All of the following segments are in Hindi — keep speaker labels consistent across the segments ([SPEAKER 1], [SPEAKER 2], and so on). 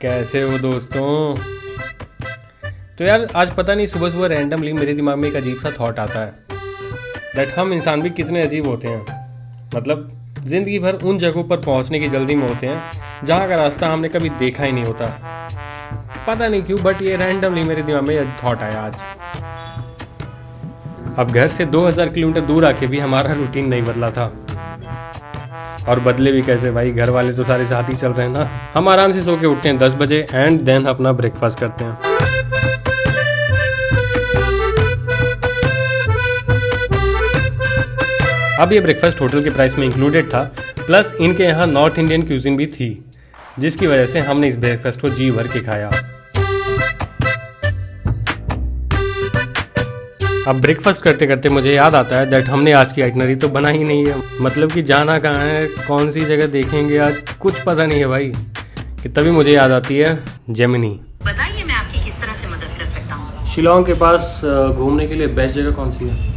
[SPEAKER 1] कैसे हो दोस्तों। तो यार आज पता नहीं सुबह सुबह रैंडमली मेरे दिमाग में एक अजीब सा थॉट आता है दैट हम इंसान भी कितने अजीब होते हैं। मतलब ज़िंदगी भर उन जगहों पर पहुंचने की जल्दी में होते हैं जहां का रास्ता हमने कभी देखा ही नहीं होता। पता नहीं क्यों बट ये रैंडमली मेरे दिमाग में ये थॉट आया आज। अब घर से 2000 किलोमीटर दूर आके भी हमारा रूटीन नहीं बदला था। और बदले भी कैसे भाई, घर वाले तो सारे साथ ही चल रहे हैं ना। हम आराम से सो के उठते हैं 10 बजे एंड देन अपना ब्रेकफास्ट करते हैं। अब ये ब्रेकफास्ट होटल के प्राइस में इंक्लूडेड था, प्लस इनके यहाँ नॉर्थ इंडियन क्यूजिन भी थी, जिसकी वजह से हमने इस ब्रेकफास्ट को जी भर के खाया। अब ब्रेकफास्ट करते करते मुझे याद आता है दैट हमने आज की आइटनरी तो बना ही नहीं है। मतलब कि जाना कहाँ है, कौन सी जगह देखेंगे आज, कुछ पता नहीं है भाई। कि तभी मुझे याद आती है जेमिनी।
[SPEAKER 2] बताइए मैं आपकी किस तरह से मदद कर सकता हूँ।
[SPEAKER 1] शिलोंग के पास घूमने के लिए बेस्ट जगह कौन सी है?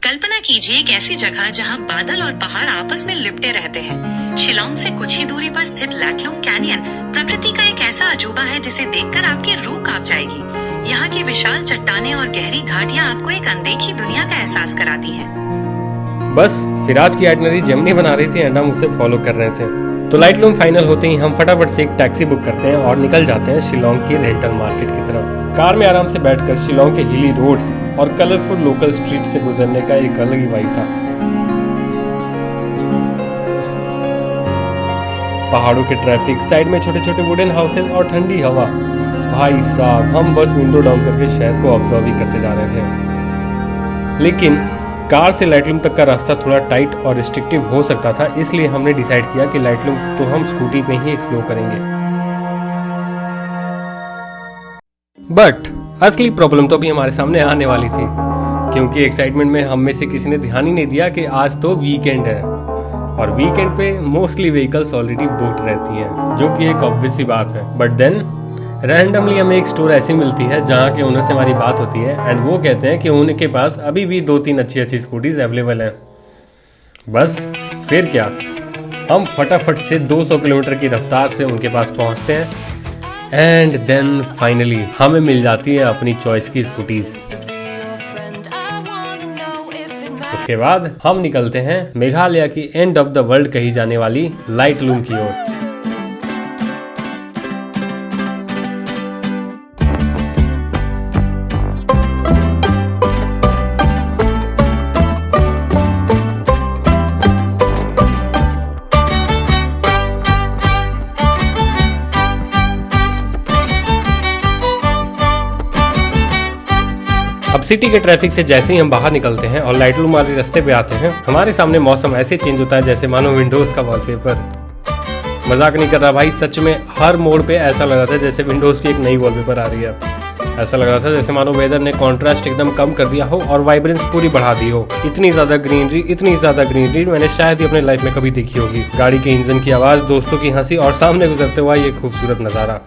[SPEAKER 2] कल्पना कीजिए एक ऐसी जगह जहां बादल और पहाड़ आपस में लिपटे रहते हैं। शिलोंग से कुछ ही दूरी पर स्थित लैटलूम कैनियन प्रकृति का एक ऐसा अजूबा है जिसे देखकर आपकी रूह कांप जाएगी। यहाँ की विशाल चट्टानें और गहरी घाटियाँ आपको एक अनदेखी दुनिया का एहसास कराती हैं।
[SPEAKER 1] बस फिर आज की आइटनरी जेमिनी बना रही थी एंड हम उसे फॉलो कर रहे थे। तो लाइटलूम फाइनल होते ही हम फटाफट से एक टैक्सी बुक करते हैं और निकल जाते हैं शिलोंग की रेंटल मार्केट की तरफ। कार में आराम से बैठकर शिलोंग के हिली रोड्स और कलरफुल लोकल स्ट्रीट से गुजरने का एक अलग ही वाइब था। पहाड़ों के ट्रैफिक, साइड में छोटे छोटे वुडन हाउसेस और ठंडी हवा। भाई साहब हम बस विंडो डाउन करके शहर को ऑब्जर्व ही करते जा रहे थे। लेकिन कार से लाइटलूम तक का रास्ता थोड़ा टाइट और रिस्ट्रिक्टिव हो सकता था, इसलिए हमने डिसाइड किया कि लाइटलूम तो हम स्कूटी पे ही एक्सप्लोर करेंगे। बट असली प्रॉब्लम तो अभी हमारे सामने आने वाली थी, क्योंकि एक्साइटमेंट में हम में से किसी ने ध्यान ही नहीं दिया कि आज तो वीकेंड है और वीकेंड पे मोस्टली व्हीकल्स ऑलरेडी बुक्ड रहती हैं, जो कि एक ऑब्वियस सी बात है। बट देन रैंडमली हमें एक स्टोर ऐसी मिलती है जहाँ के ओनर से हमारी बात होती है एंड वो कहते हैं कि उनके पास अभी भी 2-3 अच्छी स्कूटीज अवेलेबल हैं। बस फिर क्या, हम फटाफट से 200 किलोमीटर की रफ्तार से उनके पास पहुँचते हैं एंड देन फाइनली हमें मिल जाती है अपनी चॉइस की स्कूटीज। उसके बाद हम निकलते हैं मेघालय की एंड ऑफ द वर्ल्ड कही जाने वाली लाइटलूम की ओर। अब सिटी के ट्रैफिक से जैसे ही हम बाहर निकलते हैं और लाइटलूम वाले रास्ते पे आते हैं, हमारे सामने मौसम ऐसे चेंज होता है जैसे मानो विंडोज का वॉलपेपर। मजाक नहीं कर रहा भाई, सच में हर मोड़ पे ऐसा लग रहा था जैसे विंडोज की एक नई वॉलपेपर आ रही है। ऐसा लग रहा था जैसे मानो वेदर ने कॉन्ट्रास्ट एकदम कम कर दिया हो और वाइब्रेंस पूरी बढ़ा दी हो। इतनी ज्यादा ग्रीनरी मैंने शायद ही अपने लाइफ में कभी देखी होगी। गाड़ी के इंजन की आवाज, दोस्तों की हंसी और सामने गुजरते हुआ ये खूबसूरत नजारा।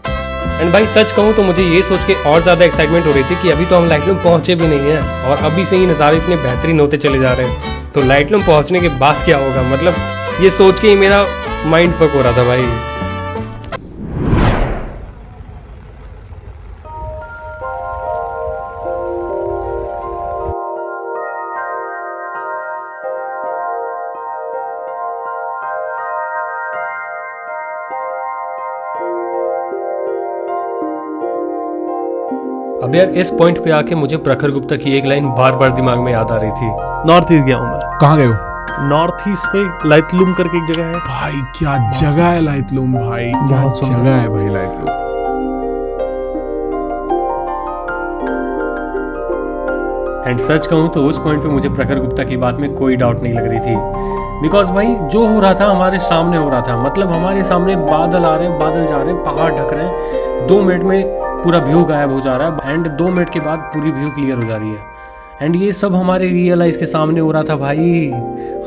[SPEAKER 1] एंड भाई सच कहूँ तो मुझे ये सोच के और ज़्यादा एक्साइटमेंट हो रही थी कि अभी तो हम लाइटलूम पहुँचे भी नहीं हैं और अभी से ही नज़ारे इतने बेहतरीन होते चले जा रहे हैं। तो लाइटलूम पहुँचने के बाद क्या होगा, मतलब ये सोच के ही मेरा माइंड फक हो रहा था भाई। अब यार इस पॉइंट पे आके मुझे प्रखर गुप्ता की एक लाइन बार बार दिमाग में याद आ रही थी।
[SPEAKER 3] नॉर्थ ईस्ट गया हूँ मैं।
[SPEAKER 4] कहाँ गए हो?
[SPEAKER 3] नॉर्थ ईस्ट में लाइटलूम करके एक जगह है।
[SPEAKER 4] भाई क्या जगह है लाइटलूम, भाई क्या जगह है भाई लाइटलूम।
[SPEAKER 1] एंड सच कहूँ तो उस पॉइंट पे मुझे प्रखर गुप्ता की बात में कोई डाउट नहीं लग रही थी, बिकॉज भाई जो हो रहा था हमारे सामने हो रहा था। मतलब हमारे सामने बादल आ रहे हैं, बादल जा रहे हैं, पहाड़ ढक रहे हैं, 2 मिनट में पूरा व्यू गायब हो जा रहा है एंड 2 मिनट के बाद पूरी व्यू क्लियर हो जा रही है। एंड ये सब हमारे रियल आइज के सामने हो रहा था भाई।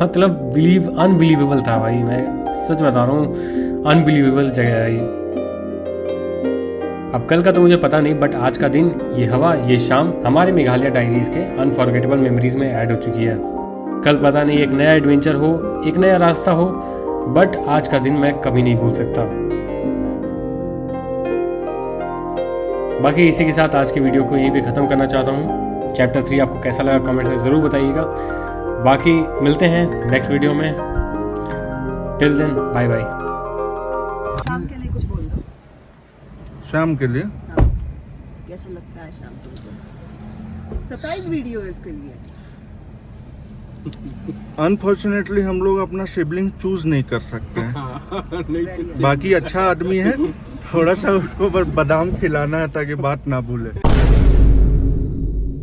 [SPEAKER 1] मतलब अनबिलीवेबल था भाई, मैं सच बता रहा हूँ, अनबिलीवेबल जगह है ये। अब कल का तो मुझे पता नहीं, बट आज का दिन, ये हवा, ये शाम हमारे मेघालय डायरीज के अनफॉरगेटेबल मेमोरीज में ऐड हो चुकी है। कल पता नहीं एक नया एडवेंचर हो, एक नया रास्ता हो, बट आज का दिन मैं कभी नहीं भूल सकता। बाकी इसी के साथ आज की वीडियो को यही भी ख़त्म करना चाहता हूँ। चैप्टर 3 आपको कैसा लगा कमेंट में ज़रूर बताइएगा। बाकी मिलते हैं नेक्स्ट वीडियो में। Till then bye bye.
[SPEAKER 5] शाम के लिए कुछ बोल दो।
[SPEAKER 6] शाम के लिए
[SPEAKER 5] कैसा लगता है शाम को? सरप्राइज वीडियो है इसके लिए।
[SPEAKER 6] अनफॉर्चुनेटली हम लोग अपना सिबलिंग चूज नहीं कर सकते हैं। बाकी अच्छा आदमी है, थोड़ा सा उसको बादाम खिलाना है ताकि बात ना भूले।